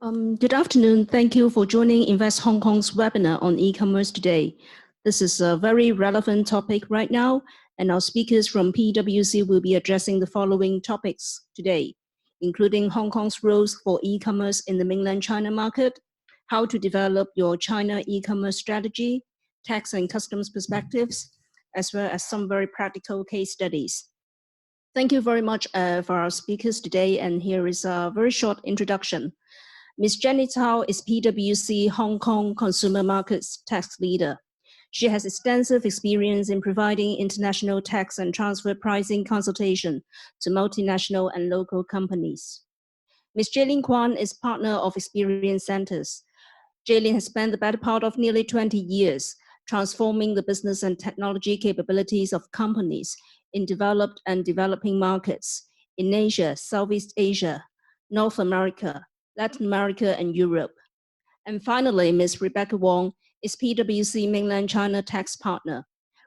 Good afternoon. Thank you for joining Invest Hong Kong's webinar on e-commerce today. This is a very relevant topic right now, and our speakers from PwC will be addressing the following topics today, including Hong Kong's roles for e-commerce in the mainland China market, how to develop your China e-commerce strategy, tax and customs perspectives, as well as some very practical case studies. Thank you very much for our speakers today, and here is a very short introduction. Ms. Jenny Tao is PwC Hong Kong Consumer Markets Tax Leader. She has extensive experience in providing international tax and transfer pricing consultation to multinational and local companies. Ms. Jaylin Kwan is partner of Experience Centers. Jaylin has spent the better part of nearly 20 years transforming the business and technology capabilities of companies in developed and developing markets in Asia, Southeast Asia, North America, Latin America, and Europe. And finally, Ms. Rebecca Wong is PwC Mainland China Tax Partner.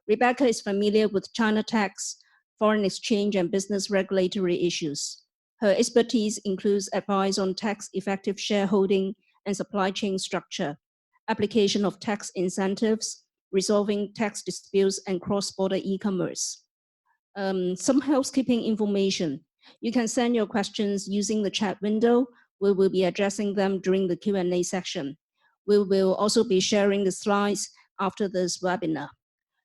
Rebecca is familiar with China tax, foreign exchange, and business regulatory issues. Her expertise includes advice on tax-effective shareholding and supply chain structure, application of tax incentives, resolving tax disputes, and cross-border e-commerce. Some housekeeping information. You can send your questions using the chat window. We will be addressing them during the Q&A section. We will also be sharing the slides after this webinar.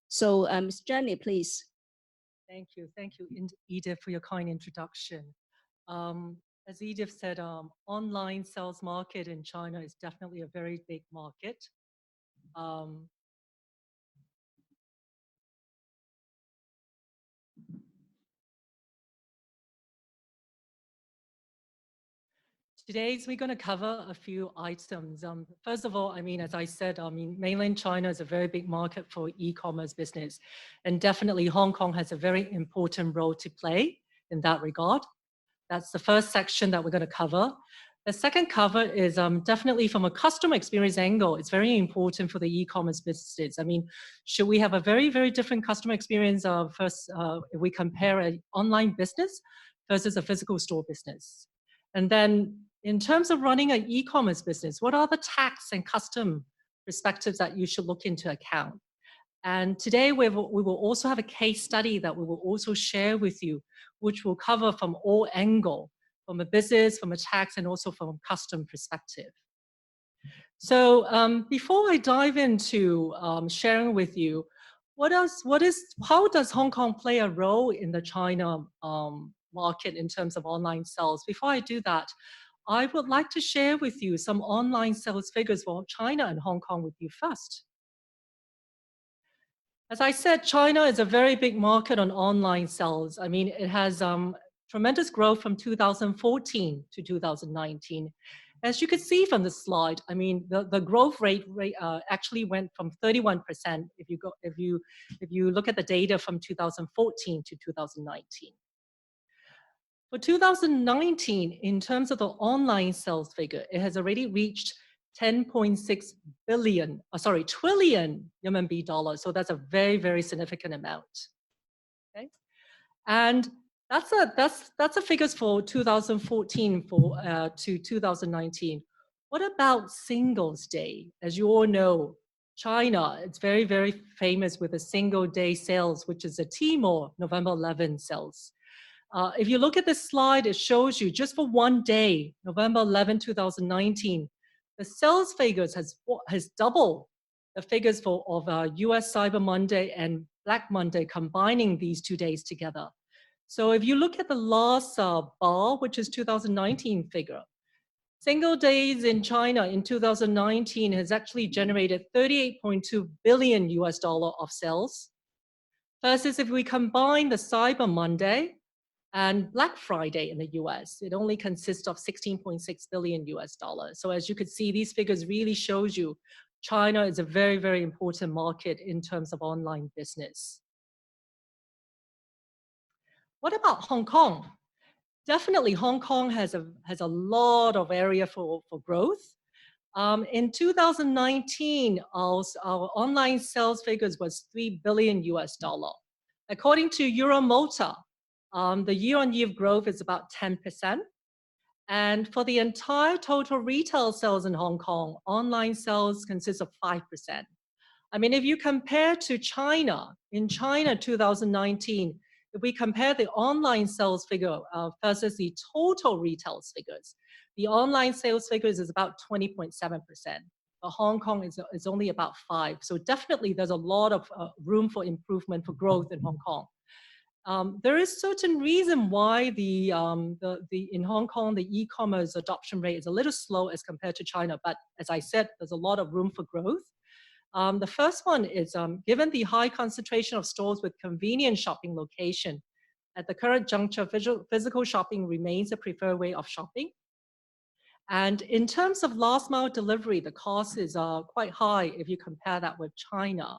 So Ms. Jenny, please. Thank you, Edith, for your kind introduction. As Edith said, online sales market in China is definitely a very big market. Today, we're going to cover a few items. First of all, as I said, mainland China is a very big market for e-commerce business, and definitely Hong Kong has a very important role to play in that regard. That's the first section that we're going to cover. The second cover is definitely from a customer experience angle. It's very important for the e-commerce businesses. Should we have a very, very different customer experience first if we compare an online business versus a physical store business? And then in terms of running an e-commerce business, what are the tax and custom perspectives that you should look into account? And today we will also have a case study that we will also share with you, which will cover from all angles, from a business, from a tax, and also from a custom perspective. So before I dive into sharing with you, how does Hong Kong play a role in the China market in terms of online sales? Before I do that, I would like to share with you some online sales figures for China and Hong Kong with you first. As I said, China is a very big market on online sales. It has tremendous growth from 2014 to 2019. As you can see from the slide, the growth rate actually went from 31% if you look at the data from 2014 to 2019. For 2019, in terms of the online sales figure, it has already reached 10.6 trillion RMB dollars. So that's a very, very significant amount. Okay, and that's the figures for 2014 to 2019. What about Singles Day? As you all know, China, it's very, very famous with a single day sales, which is a Tmall November 11 sales. If you look at this slide, it shows you just for one day, November 11, 2019, the sales figures has doubled the figures of US Cyber Monday and Black Monday, combining these 2 days together. So if you look at the last bar, which is 2019 figure, single days in China in 2019 has actually generated 38.2 billion US dollar of sales. Versus if we combine the Cyber Monday and Black Friday in the US, it only consists of 16.6 billion US dollars. So as you could see, these figures really shows you China is a very, very important market in terms of online business. What about Hong Kong? Definitely Hong Kong has a lot of area for growth. In 2019, our online sales figures was 3 billion US dollar. According to Euromotor, the year-on-year growth is about 10%. And for the entire total retail sales in Hong Kong, online sales consist of 5%. I mean, if you compare to China, in China 2019, if we compare the online sales figure versus the total retail figures, the online sales figures is about 20.7%. But Hong Kong is only about 5%. So definitely there's a lot of room for improvement for growth in Hong Kong. There is certain reason why in Hong Kong, the e-commerce adoption rate is a little slow as compared to China. But as I said, there's a lot of room for growth. The first one is given the high concentration of stores with convenient shopping location, at the current juncture, physical shopping remains a preferred way of shopping. And in terms of last mile delivery, the cost is quite high if you compare that with China.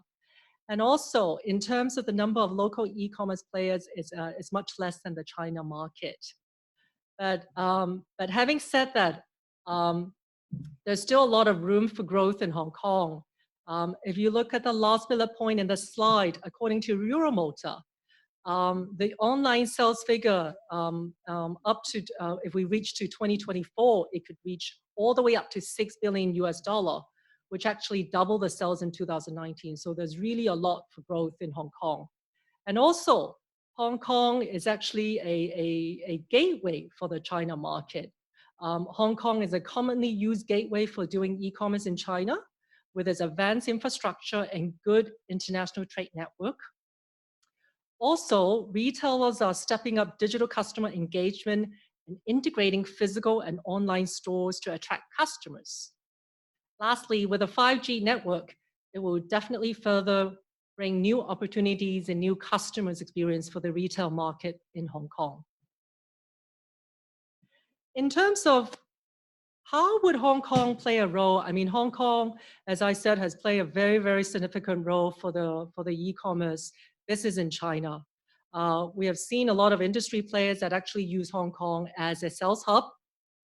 And also, in terms of the number of local e-commerce players, is much less than the China market. But having said that, there's still a lot of room for growth in Hong Kong. If you look at the last bullet point in the slide, according to Euromotor, the online sales figure up to, if we reach to 2024, it could reach all the way up to $6 billion US, which actually double the sales in 2019. So there's really a lot for growth in Hong Kong. And also, Hong Kong is actually a gateway for the China market. Hong Kong is a commonly used gateway for doing e-commerce in China, with its advanced infrastructure and good international trade network. Also, retailers are stepping up digital customer engagement and integrating physical and online stores to attract customers. Lastly, with a 5G network, it will definitely further bring new opportunities and new customers experience for the retail market in Hong Kong. In terms of how would Hong Kong play a role? I mean, Hong Kong, as I said, has played a very, very significant role for the e-commerce business in China. We have seen a lot of industry players that actually use Hong Kong as a sales hub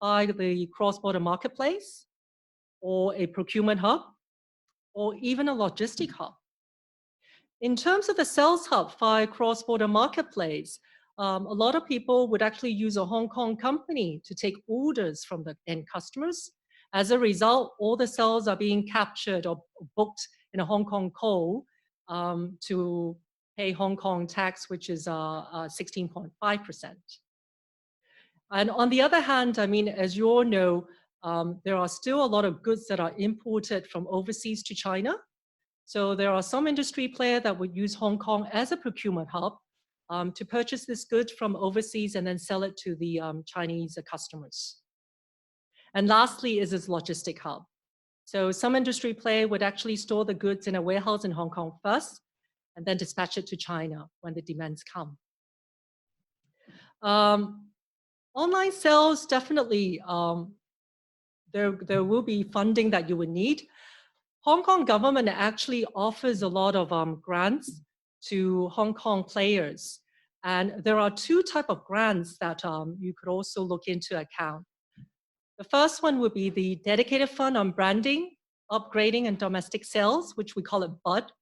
by the cross-border marketplace, or a procurement hub, or even a logistic hub. In terms of the sales hub via cross-border marketplace, a lot of people would actually use a Hong Kong company to take orders from the end customers. As a result, all the sales are being captured or booked in a Hong Kong code to pay Hong Kong tax, which is 16.5%. And on the other hand, I mean, as you all know, there are still a lot of goods that are imported from overseas to China. So there are some industry players that would use Hong Kong as a procurement hub to purchase this good from overseas and then sell it to the Chinese customers. And lastly is this logistic hub. So some industry player would actually store the goods in a warehouse in Hong Kong first, and then dispatch it to China when the demands come. Online sales, definitely, there will be funding that you would need. Hong Kong government actually offers a lot of grants to Hong Kong players. And there are two types of grants that you could also look into account. The first one would be the dedicated fund on branding, upgrading, and domestic sales, which we call it BUD.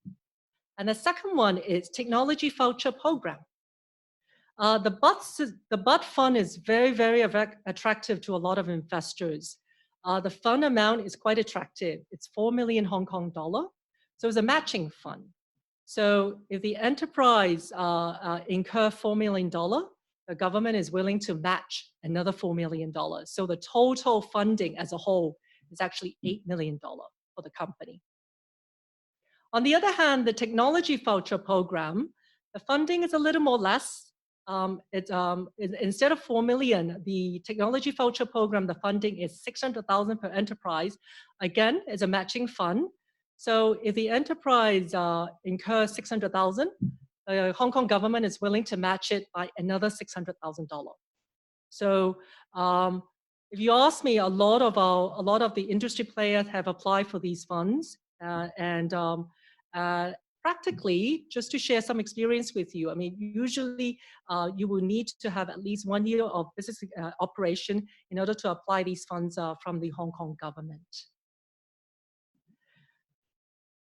And the second one is technology voucher program. The BUD fund is very, very attractive to a lot of investors. The fund amount is quite attractive. It's 4 million Hong Kong dollar. So it's a matching fund. So if the enterprise incur $4 million, the government is willing to match another $4 million. So the total funding as a whole is actually $8 million for the company. On the other hand, the technology voucher program, the funding is a little more less. Instead of 4 million, the technology voucher program, the funding is 600,000 per enterprise. Again, it's a matching fund. So if the enterprise incurs 600,000, the Hong Kong government is willing to match it by another $600,000. So if you ask me, a lot of the industry players have applied for these funds, practically, just to share some experience with you, I mean, usually you will need to have at least 1 year of business operation in order to apply these funds from the Hong Kong government.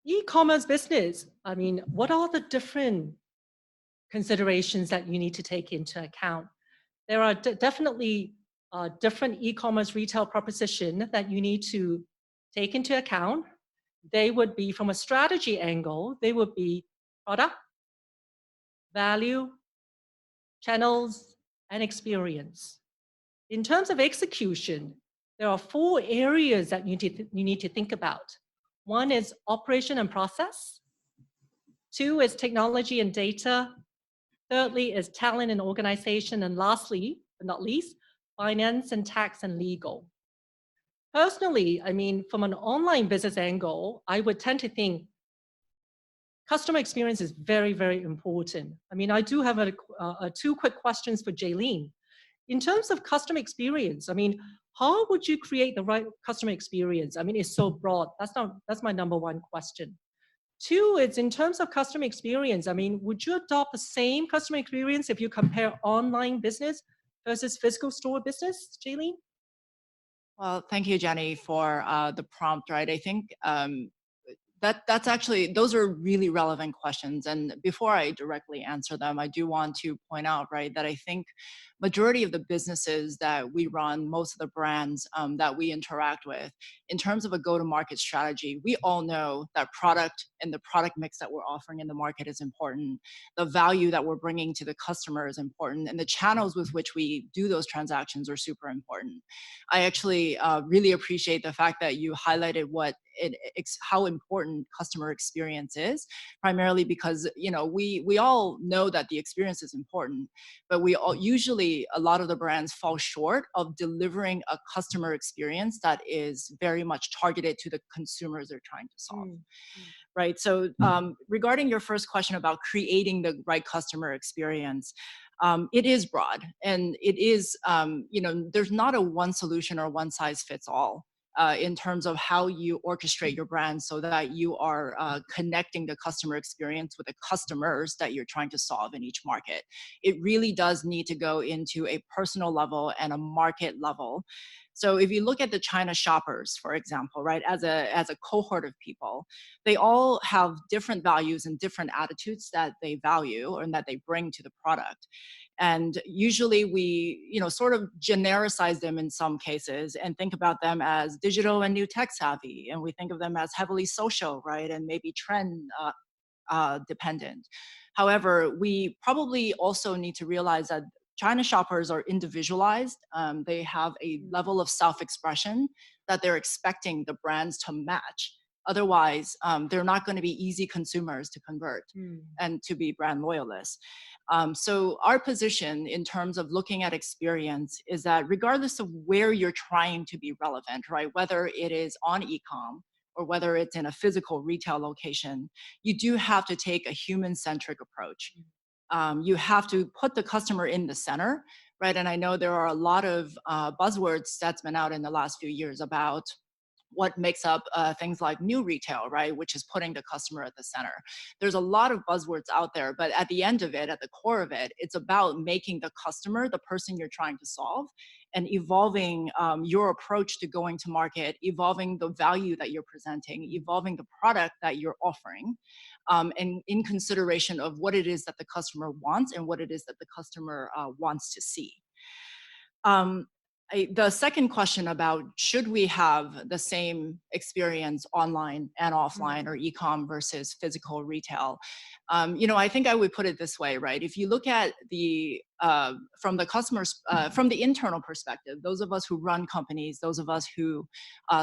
E-commerce business, I mean, what are the different considerations that you need to take into account? There are definitely different e-commerce retail proposition that you need to take into account. They would be, from a strategy angle, they would be product, value, channels, and experience. In terms of execution, there are 4 areas that you need to think about. One is operation and process. 2 is technology and data. Thirdly is talent and organization. And lastly, but not least, finance and tax and legal. Personally, I mean, from an online business angle, I would tend to think customer experience is very, very important. I mean, I do have 2 quick questions for Jaylene. In terms of customer experience, I mean, how would you create the right customer experience? I mean, it's so broad. That's my number 1 question. 2, is in terms of customer experience, I mean, would you adopt the same customer experience if you compare online business versus physical store business, Jaylene? Well, thank you, Jenny, for the prompt, right? I think that's actually, those are really relevant questions. And before I directly answer them, I do want to point out, right, that I think majority of the businesses that we run, most of the brands that we interact with, in terms of a go-to-market strategy, we all know that product and the product mix that we're offering in the market is important. The value that we're bringing to the customer is important. And the channels with which we do those transactions are super important. I actually really appreciate the fact that you highlighted how important customer experience is, primarily because, you know, we all know that the experience is important, but we all usually, a lot of the brands fall short of delivering a customer experience that is very much targeted to the consumers they're trying to solve. Right. So regarding your first question about creating the right customer experience, it is broad, and it is, you know, there's not a one solution or one size fits all in terms of how you orchestrate your brand so that you are connecting the customer experience with the customers that you're trying to solve in each market. It really does need to go into a personal level and a market level. So if you look at the China shoppers, for example, right, as a cohort of people, they all have different values and different attitudes that they value and that they bring to the product. And usually we, you know, sort of genericize them in some cases and think about them as digital and new tech savvy. And we think of them as heavily social, right, and maybe trend dependent. However, we probably also need to realize that China shoppers are individualized. They have a level of self-expression that they're expecting the brands to match. Otherwise, they're not going to be easy consumers to convert and to be brand loyalists. So our position in terms of looking at experience is that regardless of where you're trying to be relevant, right, whether it is on e-com or whether it's in a physical retail location, you do have to take a human-centric approach. You have to put the customer in the center, right? And I know there are a lot of buzzwords that's been out in the last few years about what makes up things like new retail, right? Which is putting the customer at the center. There's a lot of buzzwords out there, but at the end of it, at the core of it, it's about making the customer the person you're trying to solve and evolving your approach to going to market, evolving the value that you're presenting, evolving the product that you're offering, and in consideration of what it is that the customer wants and what it is that the customer wants to see. The second question about should we have the same experience online and offline or e-com versus physical retail, you know, I think I would put it this way, right? If you look at the from the customers, from the internal perspective, those of us who run companies, those of us who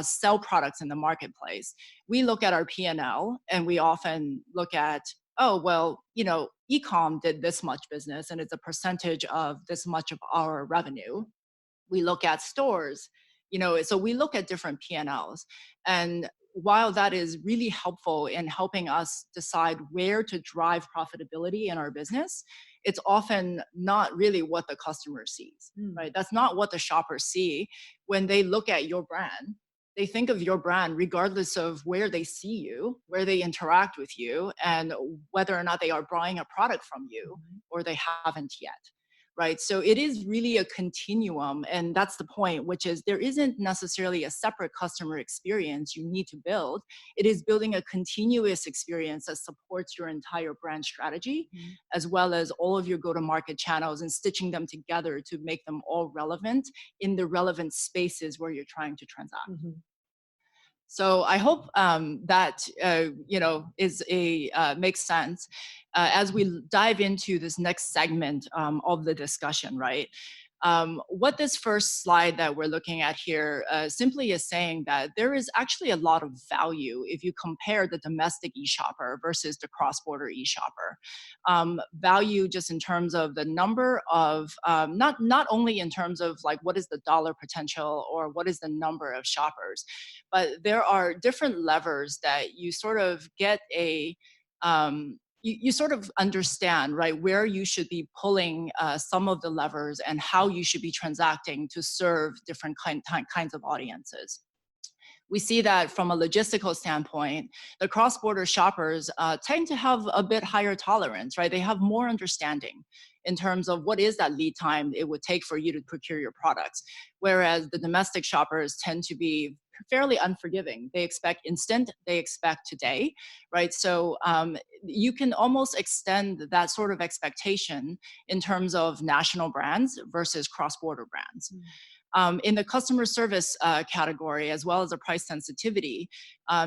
sell products in the marketplace, we look at our P&L and we often look at, oh, well, you know, e-com did this much business and it's a percentage of this much of our revenue. We look at stores, you know, so we look at different P&Ls. And while that is really helpful in helping us decide where to drive profitability in our business, it's often not really what the customer sees, right? That's not what the shoppers see when they look at your brand. They think of your brand regardless of where they see you, where they interact with you, and whether or not they are buying a product from you or they haven't yet. right? So it is really a continuum, and that's the point, which is there isn't necessarily a separate customer experience you need to build. It is building a continuous experience that supports your entire brand strategy, as well as all of your go-to-market channels, and stitching them together to make them all relevant in the relevant spaces where you're trying to transact. So I hope that makes sense as we dive into this next segment of the discussion, right? What this first slide that we're looking at here simply is saying that there is actually a lot of value if you compare the domestic e-shopper versus the cross-border e-shopper. Value just in terms of the number of, not only in terms of like what is the dollar potential or what is the number of shoppers, but there are different levers that you sort of get a, you sort of understand, right, where you should be pulling some of the levers and how you should be transacting to serve different kinds of audiences. We see that from a logistical standpoint, the cross-border shoppers tend to have a bit higher tolerance, right? They have more understanding in terms of what is that lead time it would take for you to procure your products. Whereas the domestic shoppers tend to be fairly unforgiving. They expect instant, they expect today, right? So you can almost extend that sort of expectation in terms of national brands versus cross-border brands. In the customer service category, as well as the price sensitivity,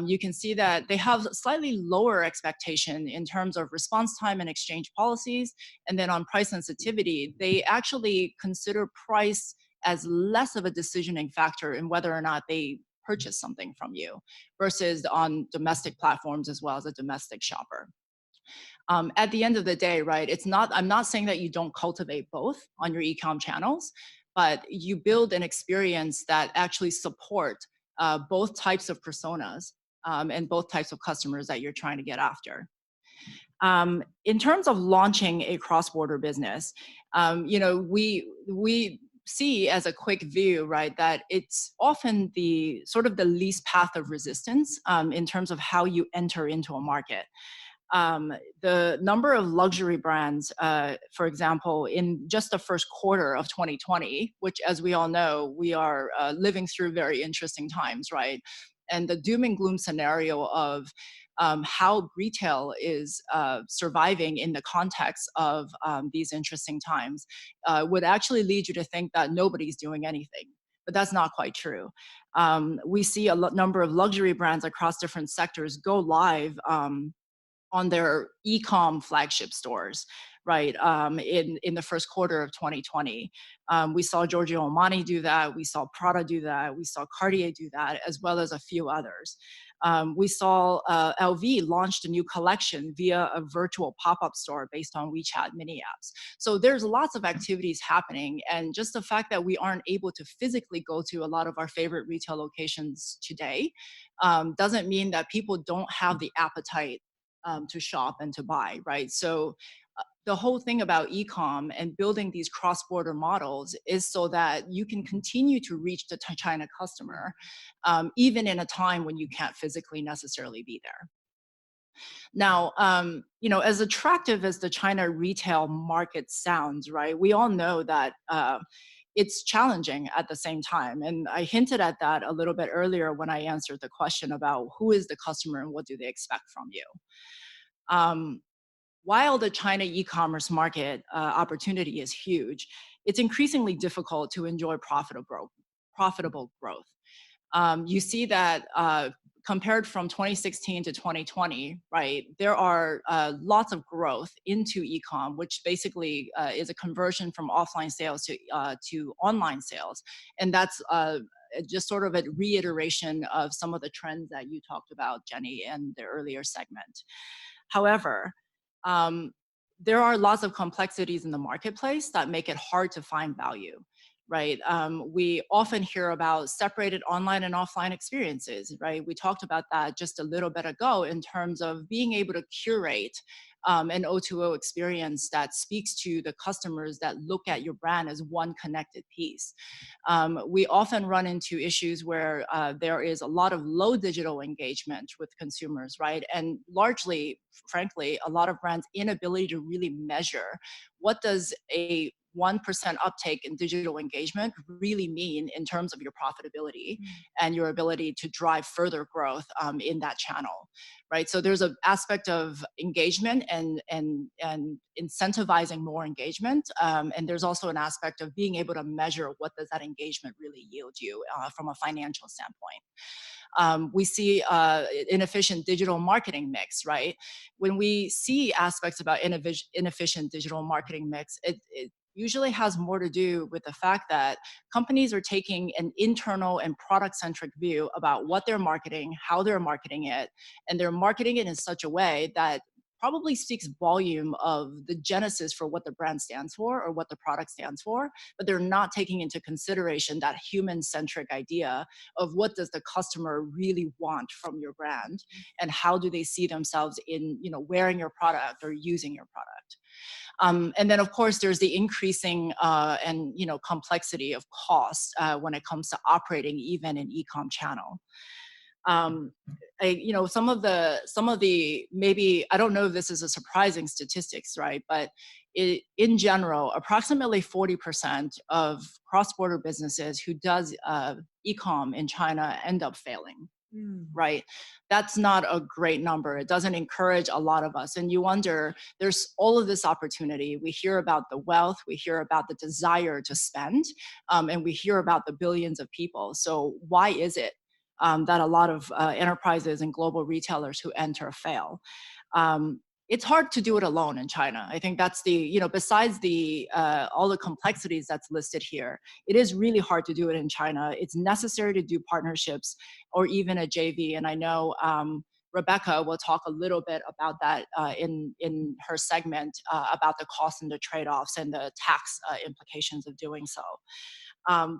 you can see that they have slightly lower expectation in terms of response time and exchange policies. And then on price sensitivity, they actually consider price as less of a decisioning factor in whether or not they purchase something from you versus on domestic platforms as well as a domestic shopper. At the end of the day, right, I'm not saying that you don't cultivate both on your e-com channels, but you build an experience that actually support both types of personas and both types of customers that you're trying to get after. In terms of launching a cross-border business, we see as a quick view, right, that it's often the sort of the least path of resistance in terms of how you enter into a market. The number of luxury brands, for example, in just the first quarter of 2020, which as we all know, we are living through very interesting times, right? And the doom and gloom scenario of how retail is surviving in the context of these interesting times would actually lead you to think that nobody's doing anything. But that's not quite true. We see a number of luxury brands across different sectors go live on their e-com flagship stores, right, in the first quarter of 2020. We saw Giorgio Armani do that, we saw Prada do that, we saw Cartier do that, as well as a few others. We saw LV launched a new collection via a virtual pop-up store based on WeChat mini apps. So there's lots of activities happening, and just the fact that we aren't able to physically go to a lot of our favorite retail locations today doesn't mean that people don't have the appetite to shop and to buy, right? So the whole thing about e-com and building these cross-border models is so that you can continue to reach the China customer, even in a time when you can't physically necessarily be there. Now, as attractive as the China retail market sounds, right, we all know that it's challenging at the same time. And I hinted at that a little bit earlier when I answered the question about who is the customer and what do they expect from you. While the China e-commerce market opportunity is huge, it's increasingly difficult to enjoy profitable growth. You see that compared from 2016 to 2020, right, there are lots of growth into e-com, which basically is a conversion from offline sales to online sales. And that's just sort of a reiteration of some of the trends that you talked about, Jenny, in the earlier segment. However, there are lots of complexities in the marketplace that make it hard to find value, right? We often hear about separated online and offline experiences, right? We talked about that just a little bit ago in terms of being able to curate an O2O experience that speaks to the customers that look at your brand as one connected piece. We often run into issues where there is a lot of low digital engagement with consumers, right? And largely, frankly, a lot of brands' inability to really measure what does a 1% uptake in digital engagement really mean in terms of your profitability and your ability to drive further growth in that channel, right? So there's an aspect of engagement and incentivizing more engagement. And there's also an aspect of being able to measure what does that engagement really yield you from a financial standpoint. We see inefficient digital marketing mix, right? When we see aspects about inefficient digital marketing mix, it usually has more to do with the fact that companies are taking an internal and product-centric view about what they're marketing, how they're marketing it, and they're marketing it in such a way that probably speaks volume of the genesis for what the brand stands for or what the product stands for, but they're not taking into consideration that human-centric idea of what does the customer really want from your brand and how do they see themselves in, you know, wearing your product or using your product. And then, of course, there's the increasing and, you know, complexity of cost when it comes to operating even an e-com channel. You know, some of the maybe, I don't know if this is a surprising statistics, right? But in general, approximately 40% of cross-border businesses who does e-com in China end up failing. Right? That's not a great number. It doesn't encourage a lot of us. And you wonder, there's all of this opportunity. We hear about the wealth, we hear about the desire to spend, and we hear about the billions of people. So why is it that a lot of enterprises and global retailers who enter fail? It's hard to do it alone in China. I think that's the, you know, besides the all the complexities that's listed here, it is really hard to do it in China. It's necessary to do partnerships or even a JV. And I know Rebecca will talk a little bit about that in her segment about the costs and the trade-offs and the tax implications of doing so.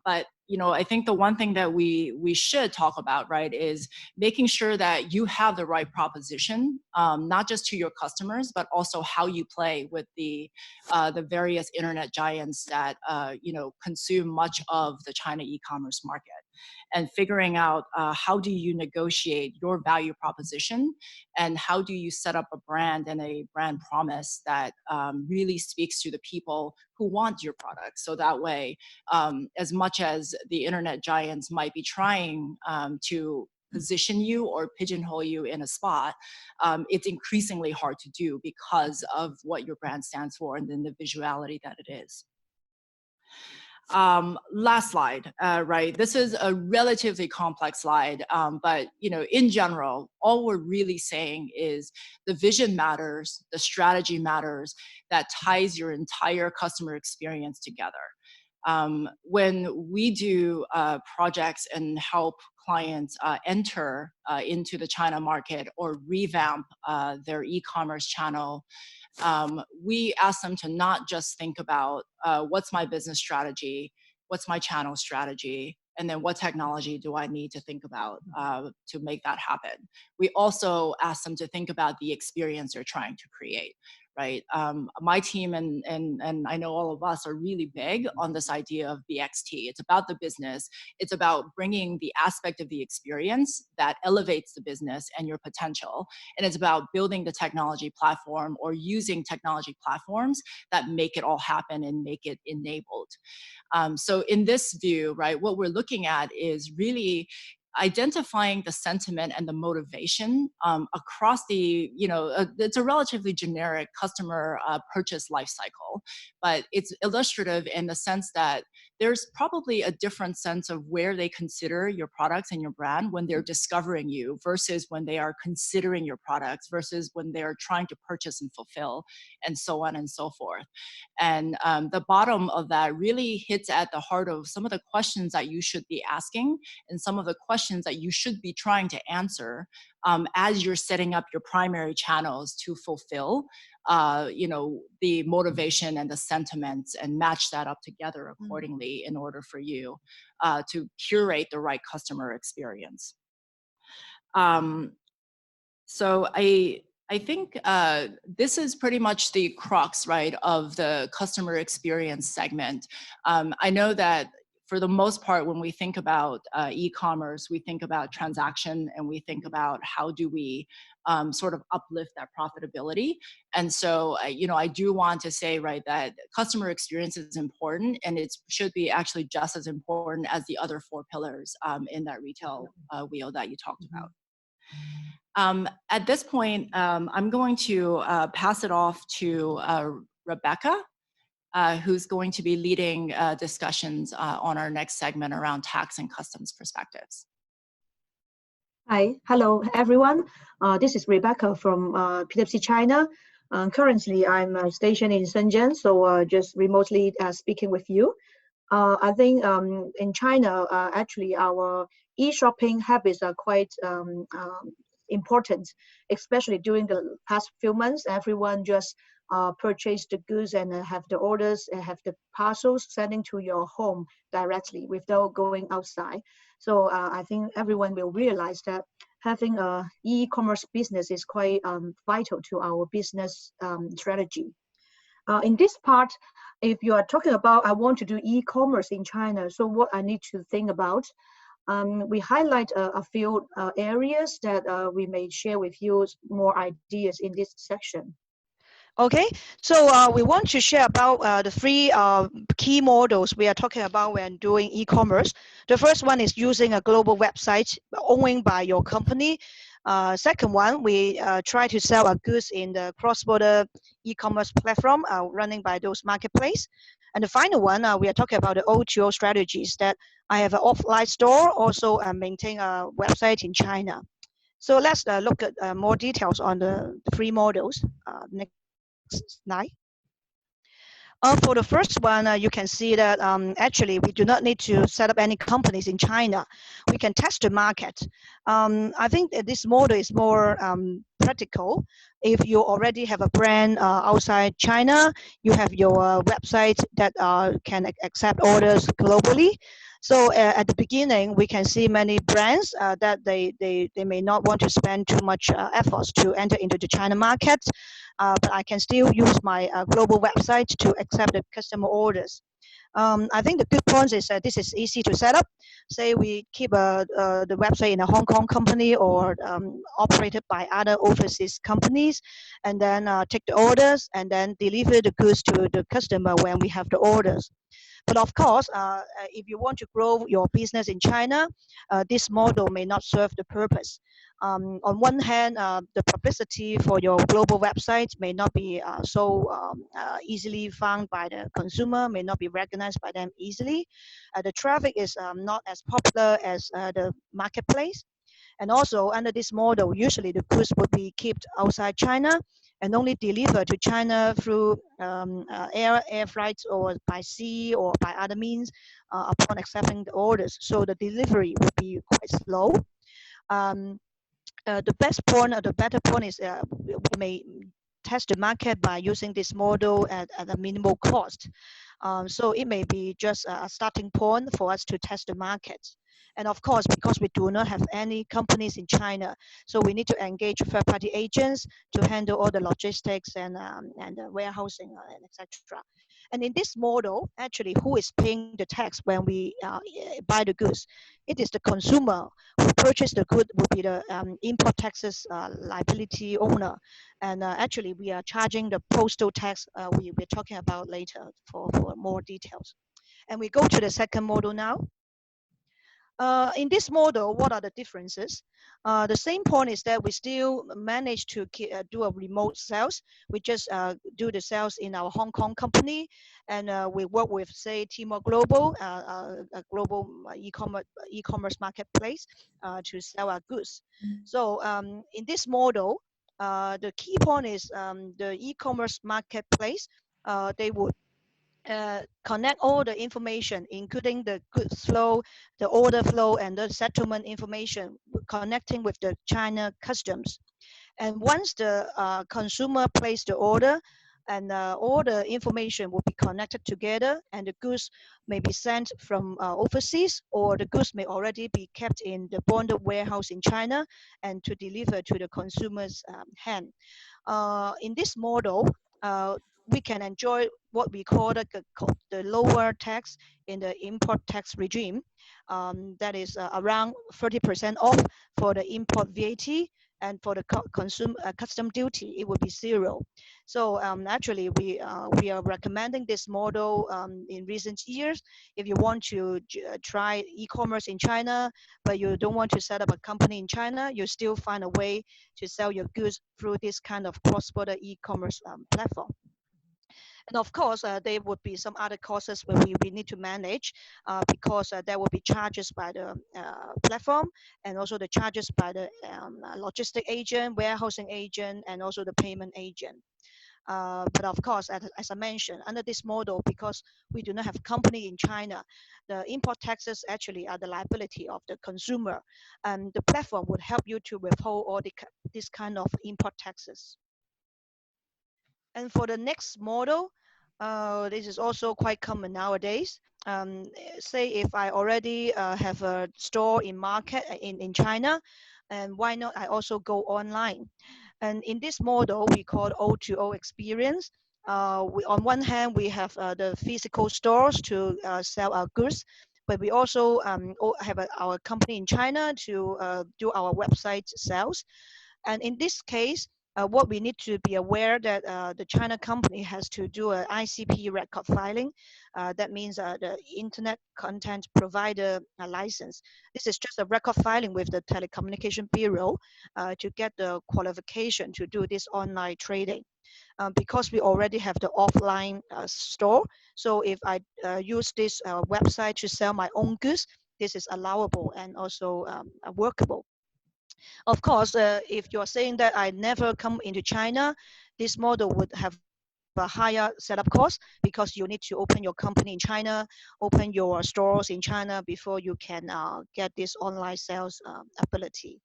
But you know, I think the one thing that we should talk about, right, is making sure that you have the right proposition, not just to your customers, but also how you play with the various internet giants that you know, consume much of the China e-commerce market, and figuring out how do you negotiate your value proposition, and how do you set up a brand and a brand promise that really speaks to the people who want your product. So that way, as much as the internet giants might be trying to position you or pigeonhole you in a spot, it's increasingly hard to do because of what your brand stands for and then the visuality that it is. Last slide, right? This is a relatively complex slide, but you know, in general, all we're really saying is the vision matters, the strategy matters, that ties your entire customer experience together. When we do projects and help clients enter into the China market or revamp their e-commerce channel, we ask them to not just think about what's my business strategy, what's my channel strategy, and then what technology do I need to think about to make that happen. We also ask them to think about the experience they're trying to create. Right, my team and I know all of us are really big on this idea of BXT. It's about the business. It's about bringing the aspect of the experience that elevates the business and your potential. And it's about building the technology platform or using technology platforms that make it all happen and make it enabled. So in this view, right, what we're looking at is really identifying the sentiment and the motivation across the, you know, it's a relatively generic customer purchase life cycle, but it's illustrative in the sense that there's probably a different sense of where they consider your products and your brand when they're discovering you versus when they are considering your products versus when they're trying to purchase and fulfill, and so on and so forth. And the bottom of that really hits at the heart of some of the questions that you should be asking and some of the questions that you should be trying to answer as you're setting up your primary channels to fulfill you know, the motivation and the sentiments and match that up together accordingly in order for you to curate the right customer experience. So I think this is pretty much the crux, right, of the customer experience segment. I know that for the most part, when we think about e-commerce, we think about transaction and we think about how do we sort of uplift that profitability. And so, I do want to say, right, that customer experience is important, and it should be actually just as important as the other four pillars in that retail wheel that you talked about. At this point, I'm going to pass it off to Rebecca, who's going to be leading discussions on our next segment around tax and customs perspectives. Hi, hello everyone. This is Rebecca from PwC China. Currently, I'm stationed in Shenzhen, so just remotely speaking with you. I think in China, actually, our e-shopping habits are quite important, especially during the past few months. Everyone just purchase the goods and have the orders and have the parcels sending to your home directly without going outside. So I think everyone will realize that having a e-commerce business is quite vital to our business strategy. In this part, if you are talking about, I want to do e-commerce in China, so what I need to think about, we highlight a few areas that we may share with you more ideas in this section. Okay, so we want to share about the three key models we are talking about when doing e-commerce. The first one is using a global website owned by your company. Second one, we try to sell our goods in the cross-border e-commerce platform running by those marketplace. And the final one, we are talking about the O2O strategies that I have an offline store, also maintain a website in China. So let's look at more details on the three models. Next slide. For the first one, you can see that actually we do not need to set up any companies in China. We can test the market. I think that this model is more practical. If you already have a brand outside China, you have your website that can accept orders globally. So at the beginning, we can see many brands that they may not want to spend too much efforts to enter into the China market, but I can still use my global website to accept the customer orders. I think the good point is that this is easy to set up. Say we keep the website in a Hong Kong company or operated by other overseas companies, and then take the orders and then deliver the goods to the customer when we have the orders. But of course, if you want to grow your business in China, this model may not serve the purpose. On one hand, the publicity for your global website may not be so easily found by the consumer, may not be recognized by them easily. The traffic is not as popular as the marketplace. And also under this model, usually the goods would be kept outside China and only delivered to China through air flights or by sea or by other means upon accepting the orders. So the delivery would be quite slow. The best point or the better point is we may test the market by using this model at a minimal cost. So it may be just a starting point for us to test the market. And of course, because we do not have any companies in China, so we need to engage third-party agents to handle all the logistics and warehousing and etc. And in this model, actually, who is paying the tax when we buy the goods? It is the consumer who purchased the good will be the import taxes liability owner. And actually, we are charging the postal tax we're talking about later for more details. And we go to the second model now. In this model, what are the differences? The same point is that we still manage to do a remote sales. We just do the sales in our Hong Kong company, and we work with, say, Tmall Global, a global e-commerce marketplace, to sell our goods. So in this model, the key point is the e-commerce marketplace, they would connect all the information, including the goods flow, the order flow, and the settlement information, connecting with the China customs. And once the consumer placed the order, and all the information will be connected together, and the goods may be sent from overseas, or the goods may already be kept in the bonded warehouse in China and to deliver to the consumer's hand. In this model, we can enjoy what we call the lower tax in the import tax regime. That is around 30% off for the import VAT, and for the custom duty, it would be 0. So actually, we are recommending this model in recent years. If you want to try e-commerce in China, but you don't want to set up a company in China, you still find a way to sell your goods through this kind of cross-border e-commerce platform. And of course, there would be some other costs where we need to manage because there will be charges by the platform, and also the charges by the logistic agent, warehousing agent, and also the payment agent. But of course, as I mentioned, under this model, because we do not have company in China, the import taxes actually are the liability of the consumer, and the platform would help you to withhold all this kind of import taxes. And for the next model, this is also quite common nowadays. Say if I already have a store in market in China, and why not I also go online? And in this model, we call O2O experience. On one hand, we have the physical stores to sell our goods, but we also have our company in China to do our website sales. And in this case, what we need to be aware that the China company has to do an ICP record filing. That means the Internet Content Provider license. This is just a record filing with the Telecommunication Bureau to get the qualification to do this online trading. Because we already have the offline store, so if I use this website to sell my own goods, this is allowable and also workable. Of course, if you're saying that I never come into China, this model would have a higher setup cost because you need to open your company in China, open your stores in China before you can get this online sales ability.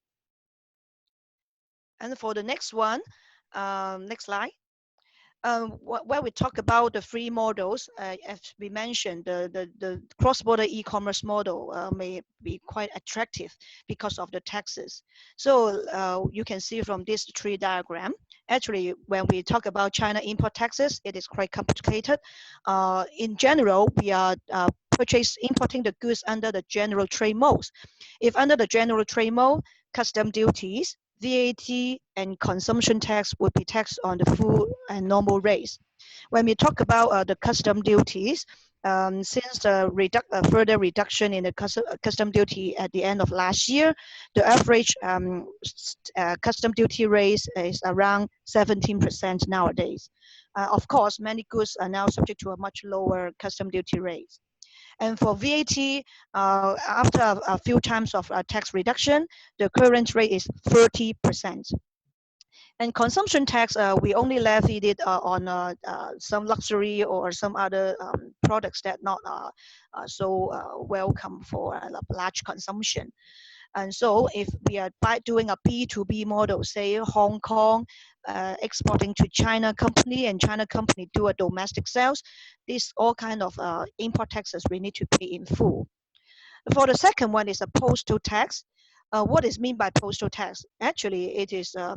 And for the next one, next slide. Where we talk about the free models, as we mentioned, the cross-border e-commerce model may be quite attractive because of the taxes. So you can see from this tree diagram, actually, when we talk about China import taxes, it is quite complicated. In general, we are importing the goods under the general trade modes. If under the general trade mode, custom duties, VAT and consumption tax would be taxed on the full and normal rates. When we talk about the custom duties, since the further reduction in the custom duty at the end of last year, the average custom duty rate is around 17% nowadays. Of course, many goods are now subject to a much lower custom duty rate. And for VAT, after a few times of tax reduction, the current rate is 30%. And consumption tax, we only levied it on some luxury or some other products that not so welcome for large consumption. And so if we are doing a B2B model, say Hong Kong exporting to China company and China company do a domestic sales, this all kind of import taxes we need to pay in full. For the second one is a postal tax. What is mean by postal tax? Actually, it is a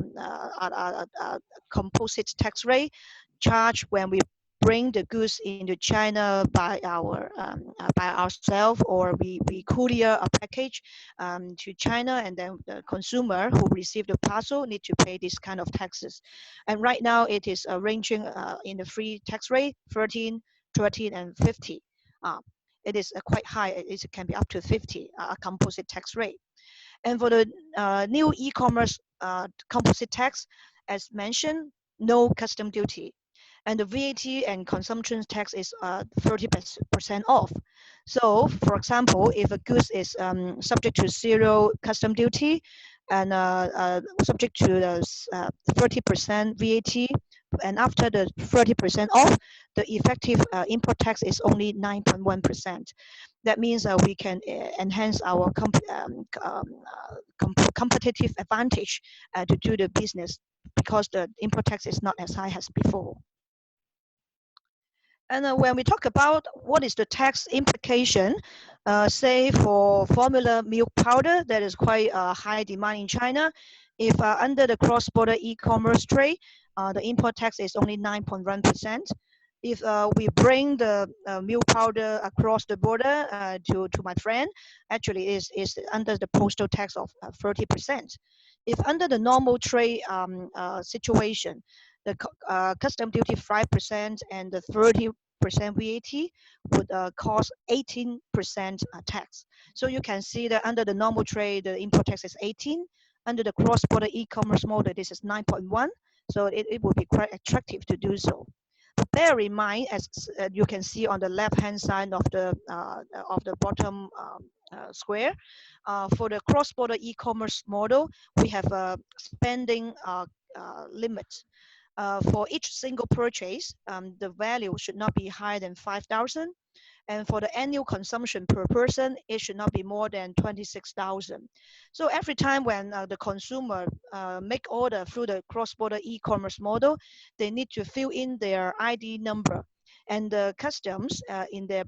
composite tax rate charged when we bring the goods into China by ourselves, or we courier a package to China, and then the consumer who received the parcel need to pay this kind of taxes. And right now it is ranging in the free tax rate 13, 13, and 50. It is quite high. It can be up to 50, a composite tax rate. And for the new e-commerce composite tax, as mentioned, no custom duty. And the VAT and consumption tax is 30% off. So, for example, if a goods is subject to 0 custom duty and subject to the 30% VAT, and after the 30% off, the effective import tax is only 9.1%. That means we can enhance our competitive advantage to do the business because the import tax is not as high as before. And when we talk about what is the tax implication, say for formula milk powder, that is quite high demand in China. If under the cross-border e-commerce trade, the import tax is only 9.1%. If we bring the milk powder across the border to my friend, actually is under the postal tax of 30%. If under the normal trade situation, the custom duty 5% and the 30% VAT would cost 18% tax. So you can see that under the normal trade, the import tax is 18. Under the cross-border e-commerce model, this is 9.1. So it would be quite attractive to do so. But bear in mind, as you can see on the left-hand side of the bottom square, for the cross-border e-commerce model, we have a spending limit. For each single purchase, the value should not be higher than 5,000. And for the annual consumption per person, it should not be more than 26,000. So every time when the consumer make order through the cross-border e-commerce model, they need to fill in their ID number. And the customs in their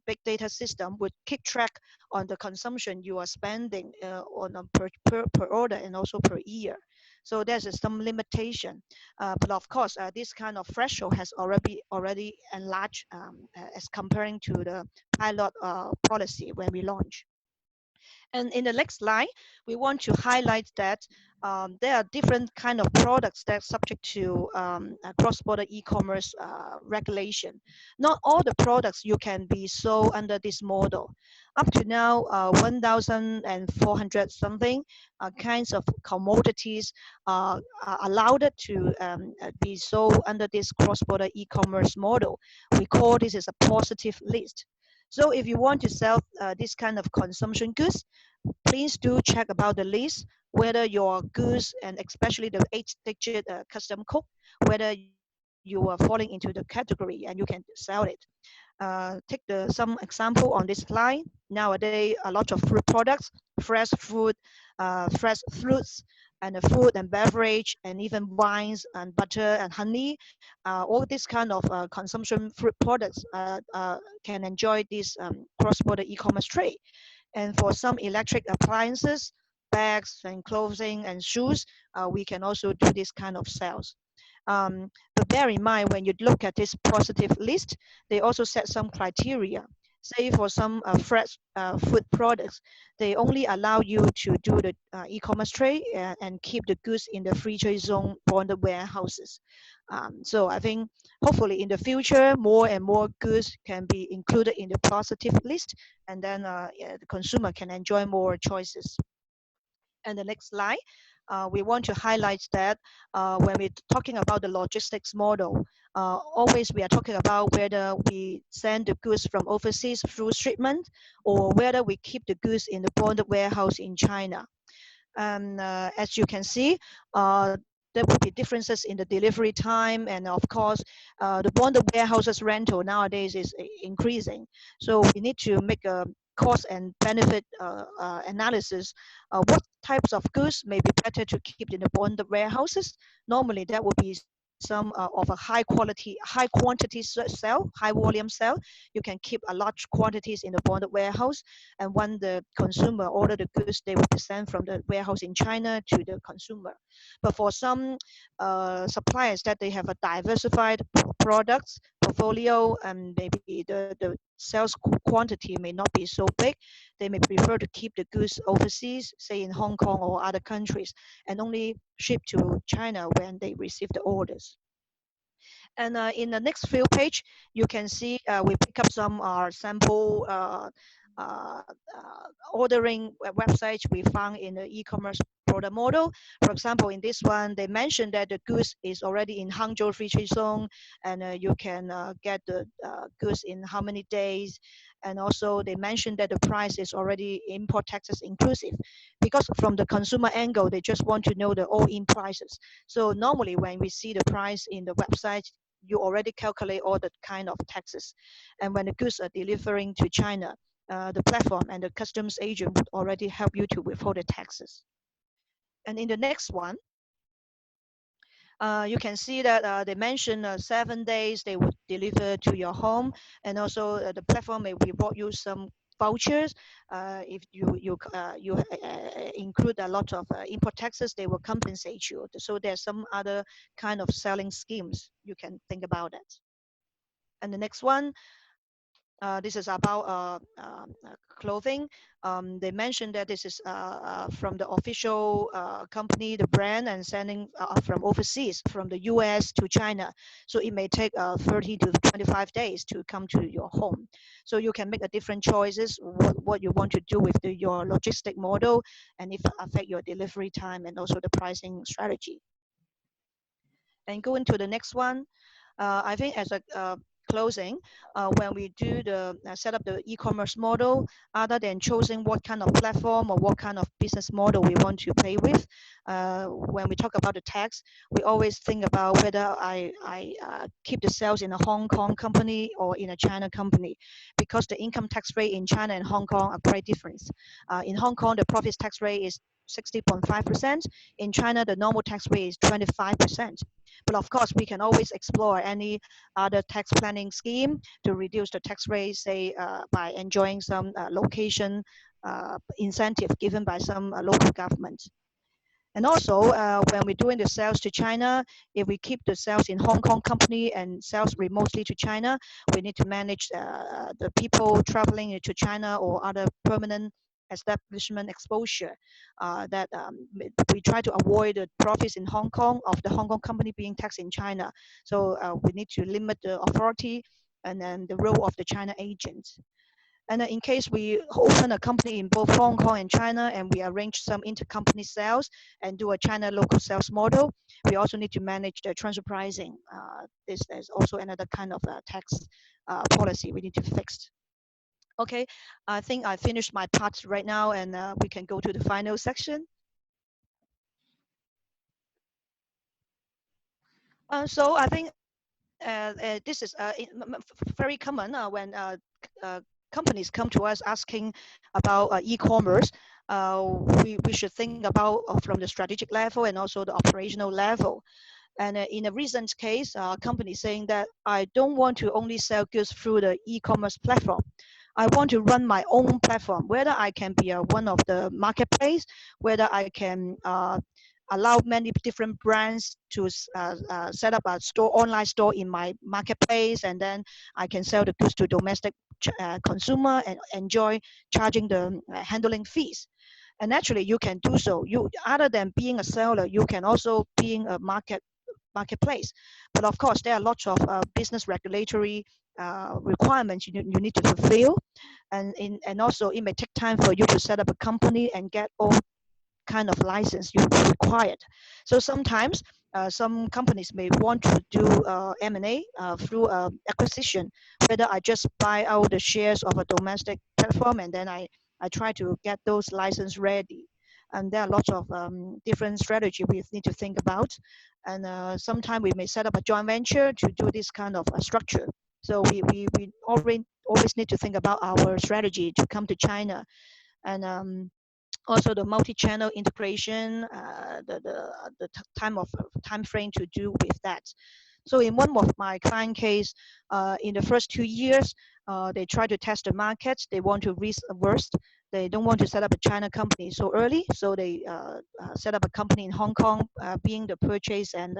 big data system would keep track on the consumption you are spending on a per order and also per year. So there's some limitation, but of course, this kind of threshold has already enlarged as comparing to the pilot policy when we launch. And in the next slide, we want to highlight that there are different kind of products that are subject to cross-border e-commerce regulation. Not all the products you can be sold under this model. Up to now, 1,400 something kinds of commodities are allowed to be sold under this cross-border e-commerce model. We call this as a positive list. So if you want to sell this kind of consumption goods, please do check about the list, whether your goods and especially the 8-digit custom code, whether you are falling into the category and you can sell it. Take some example on this slide. Nowadays, a lot of fruit products, fresh fruit, fresh fruits, and food and beverage, and even wines and butter and honey. All these kind of consumption fruit products can enjoy this cross-border e-commerce trade. And for some electric appliances, bags and clothing and shoes, we can also do this kind of sales. But bear in mind, when you look at this positive list, they also set some criteria. Say for some fresh food products, they only allow you to do the e-commerce trade and keep the goods in the free trade zone bonded warehouses. So I think hopefully in the future, more and more goods can be included in the positive list, and then the consumer can enjoy more choices. And the next slide, we want to highlight that when we're talking about the logistics model, always we are talking about whether we send the goods from overseas through shipment or whether we keep the goods in the bonded warehouse in China. And as you can see, there will be differences in the delivery time, and of course, the bonded warehouses rental nowadays is increasing. So we need to make a cost and benefit analysis. What types of goods may be better to keep in the bonded warehouses? Normally, that would be some of a high quantity sell, high volume sell. You can keep a large quantities in the bonded warehouse, and when the consumer order the goods, they will be sent from the warehouse in China to the consumer. But for some suppliers that they have a diversified products portfolio, and maybe the sales quantity may not be so big, they may prefer to keep the goods overseas, say in Hong Kong or other countries, and only ship to China when they receive the orders. And in the next few page, you can see we pick up some sample ordering websites we found in the e-commerce product model. For example, in this one, they mentioned that the goods is already in Hangzhou Free Trade Zone, and you can get the goods in how many days. And also they mentioned that the price is already import taxes inclusive, because from the consumer angle, they just want to know the all-in prices. So normally when we see the price in the website, you already calculate all the kind of taxes. And when the goods are delivering to China, the platform and the customs agent would already help you to withhold the taxes. And in the next one, you can see that they mentioned 7 days they would deliver to your home, and also the platform may reward you some vouchers. If you include a lot of import taxes, they will compensate you. So there's some other kind of selling schemes you can think about it. And the next one, this is about clothing. They mentioned that this is from the official company, the brand, and sending from overseas, from the US to China. So it may take 30 to 25 days to come to your home. So you can make a different choices, what you want to do with your logistic model, and if it affect your delivery time and also the pricing strategy. And going to the next one, I think as a closing, when we do the set up the e-commerce model, other than choosing what kind of platform or what kind of business model we want to play with, when we talk about the tax, we always think about whether I keep the sales in a Hong Kong company or in a China company, because the income tax rate in China and Hong Kong are quite different. In Hong Kong, the profit tax rate is 60.5%. In China, the normal tax rate is 25%. But of course, we can always explore any other tax planning scheme to reduce the tax rate, say by enjoying some location incentive given by some local government. And also, when we're doing the sales to China, if we keep the sales in Hong Kong company and sales remotely to China, we need to manage the people traveling to China or other permanent establishment exposure, that we try to avoid the profits in Hong Kong of the Hong Kong company being taxed in China. So we need to limit the authority and then the role of the China agents. And in case we open a company in both Hong Kong and China, and we arrange some intercompany sales and do a China local sales model, we also need to manage the transfer pricing. This is also another kind of tax policy we need to fix. Okay, I think I finished my part right now, and we can go to the final section. So I think this is very common when companies come to us asking about e-commerce. We should think about from the strategic level and also the operational level. And in a recent case, a company saying that I don't want to only sell goods through the e-commerce platform. I want to run my own platform, whether I can be one of the marketplace, whether I can allow many different brands to set up a store, online store in my marketplace, and then I can sell the goods to domestic consumer and enjoy charging the handling fees. And actually, you can do so. You, other than being a seller, you can also being a marketplace. But of course, there are lots of business regulatory requirements you need to fulfill, and also it may take time for you to set up a company and get all kind of license you required. So sometimes some companies may want to do M&A through acquisition, whether I just buy out the shares of a domestic platform and then I try to get those license ready. And there are lots of different strategy we need to think about. And sometimes we may set up a joint venture to do this kind of structure. So we always need to think about our strategy to come to China. And also the multi-channel integration, the time frame to do with that. So in one of my client case, in the first 2 years, they try to test the markets. They want to risk averse. They don't want to set up a China company so early. So they set up a company in Hong Kong, being the purchase and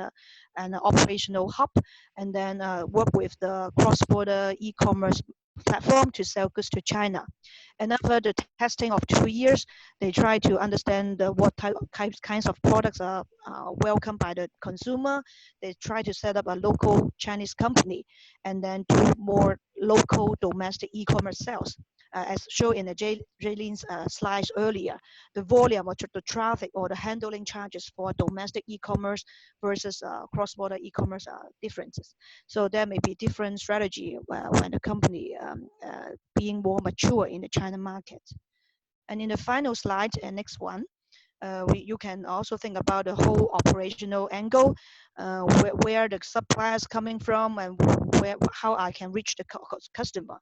operational hub, and then work with the cross-border e-commerce platform to sell goods to China. And after the testing of 2 years, they try to understand what kinds of products are welcomed by the consumer. They try to set up a local Chinese company and then do more local domestic e-commerce sales. As shown in the Jaylene's slides earlier, the volume or the traffic or the handling charges for domestic e-commerce versus cross-border e-commerce are differences. So there may be different strategy when the company being more mature in the China market. And in the final slide, and next one, you can also think about the whole operational angle, where the suppliers coming from and how I can reach the customer.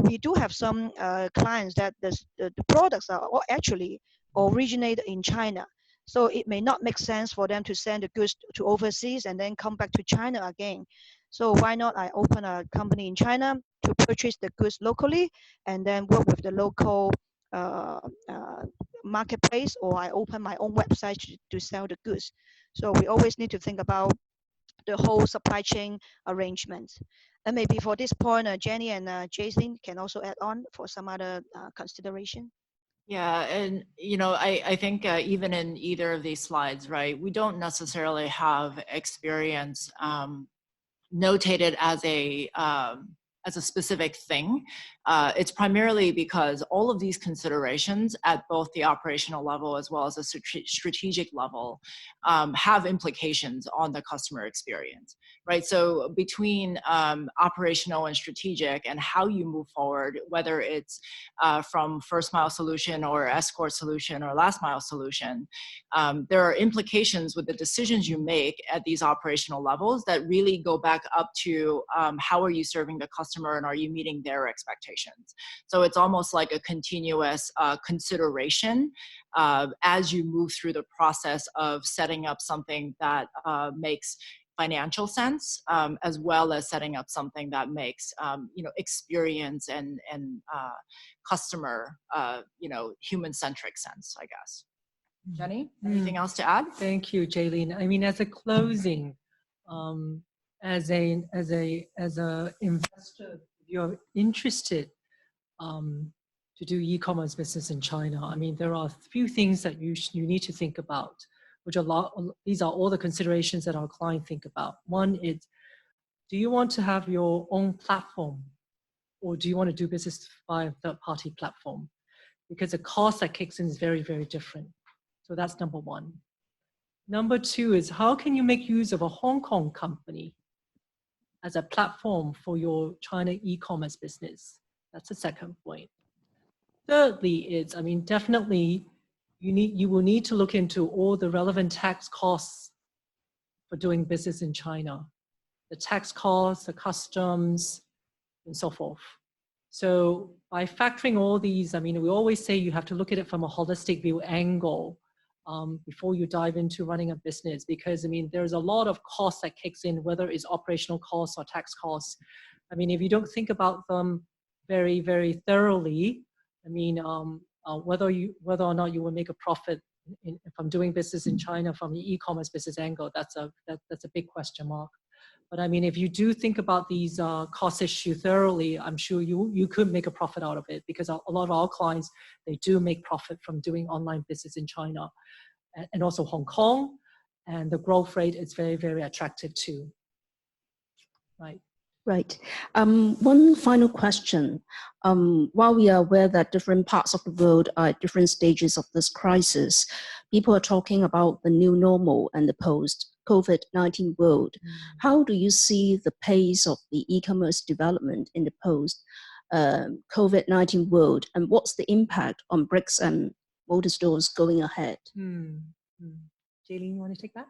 We do have some clients that the products are all actually originated in China. So it may not make sense for them to send the goods to overseas and then come back to China again. So why not I open a company in China to purchase the goods locally and then work with the local uh, marketplace, or I open my own website to sell the goods. So we always need to think about the whole supply chain arrangements. And maybe for this point, Jenny and Jason can also add on for some other consideration. Yeah, and I think even in either of these slides, right, we don't necessarily have experience notated as a specific thing. It's primarily because all of these considerations at both the operational level as well as a strategic level have implications on the customer experience, right? So between operational and strategic and how you move forward, whether it's from first mile solution or escort solution or last mile solution, there are implications with the decisions you make at these operational levels that really go back up to how are you serving the customer and are you meeting their expectations. So it's almost like a continuous consideration as you move through the process of setting up something that makes financial sense, as well as setting up something that makes experience and customer human-centric sense, I guess. Jenny, anything else to add? Thank you, Jaylene. I mean, as a closing, as a investor, if you're interested to do e-commerce business in China, I mean, there are a few things that you need to think about, which these are all the considerations that our client think about. One is, do you want to have your own platform, or do you want to do business via a third-party platform? Because the cost that kicks in is very, very different. So that's number one. Number two is, how can you make use of a Hong Kong company as a platform for your China e-commerce business? That's the second point. Thirdly is, I mean, definitely you will need to look into all the relevant tax costs for doing business in China. The tax costs, the customs, and so forth. So by factoring all these, I mean, we always say you have to look at it from a holistic view angle before you dive into running a business, because I mean, there's a lot of costs that kicks in, whether it's operational costs or tax costs. I mean, if you don't think about them very, very thoroughly, I mean, whether or not you will make a profit from doing business in China from the e-commerce business angle, that's a big question mark. But I mean, if you do think about these cost issue thoroughly, I'm sure you could make a profit out of it, because a lot of our clients, they do make profit from doing online business in China and also Hong Kong, and the growth rate is very, very attractive too. Right. Right. One final question. While we are aware that different parts of the world are at different stages of this crisis, people are talking about the new normal and the post-COVID-19 world. How do you see the pace of the e-commerce development in the post-COVID-19 world, and what's the impact on bricks and mortar stores going ahead? Jaylene, you want to take that?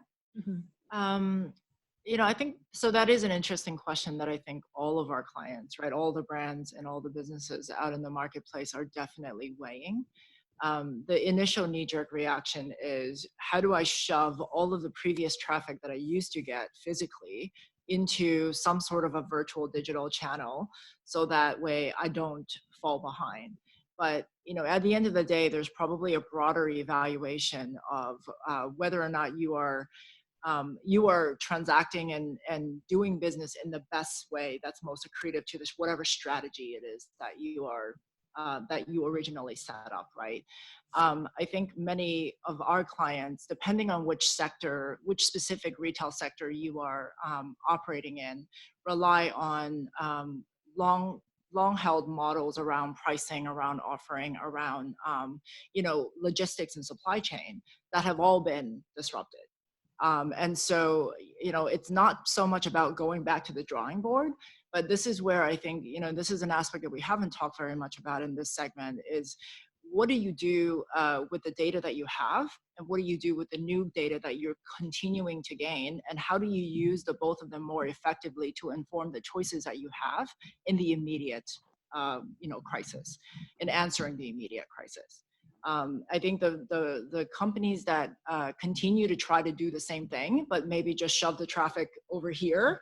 I think, so that is an interesting question that I think all of our clients, right, all the brands and all the businesses out in the marketplace are definitely weighing. The initial knee-jerk reaction is, how do I shove all of the previous traffic that I used to get physically into some sort of a virtual digital channel so that way I don't fall behind? But at the end of the day, there's probably a broader evaluation of whether or not you are transacting and doing business in the best way that's most accretive to this whatever strategy it is that you originally set up, right? I think many of our clients, depending on which specific retail sector you are operating in, rely on long-held models around pricing, around offering, around logistics and supply chain that have all been disrupted. And so, it's not so much about going back to the drawing board, but this is where I think, this is an aspect that we haven't talked very much about in this segment, is what do you do with the data that you have, and what do you do with the new data that you're continuing to gain, and how do you use the both of them more effectively to inform the choices that you have in the immediate crisis, in answering the immediate crisis. I think the companies that continue to try to do the same thing, but maybe just shove the traffic over here,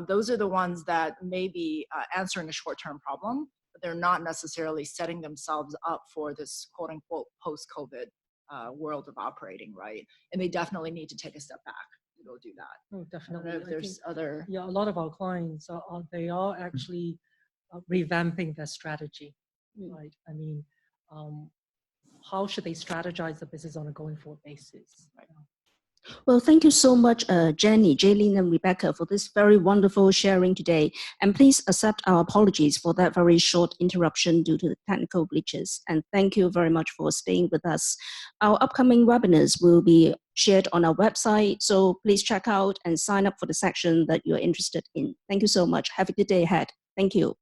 those are the ones that may be answering a short-term problem, but they're not necessarily setting themselves up for this quote-unquote post-COVID world of operating, right? And they definitely need to take a step back to go do that. Oh, definitely. I don't know if there's other. Yeah, a lot of our clients they are actually revamping their strategy, right? I mean, how should they strategize the business on a going forward basis? Right. Well, thank you so much, Jenny, Jaylene, and Rebecca, for this very wonderful sharing today. And please accept our apologies for that very short interruption due to the technical glitches. And thank you very much for staying with us. Our upcoming webinars will be shared on our website, so please check out and sign up for the section that you're interested in. Thank you so much. Have a good day ahead. Thank you.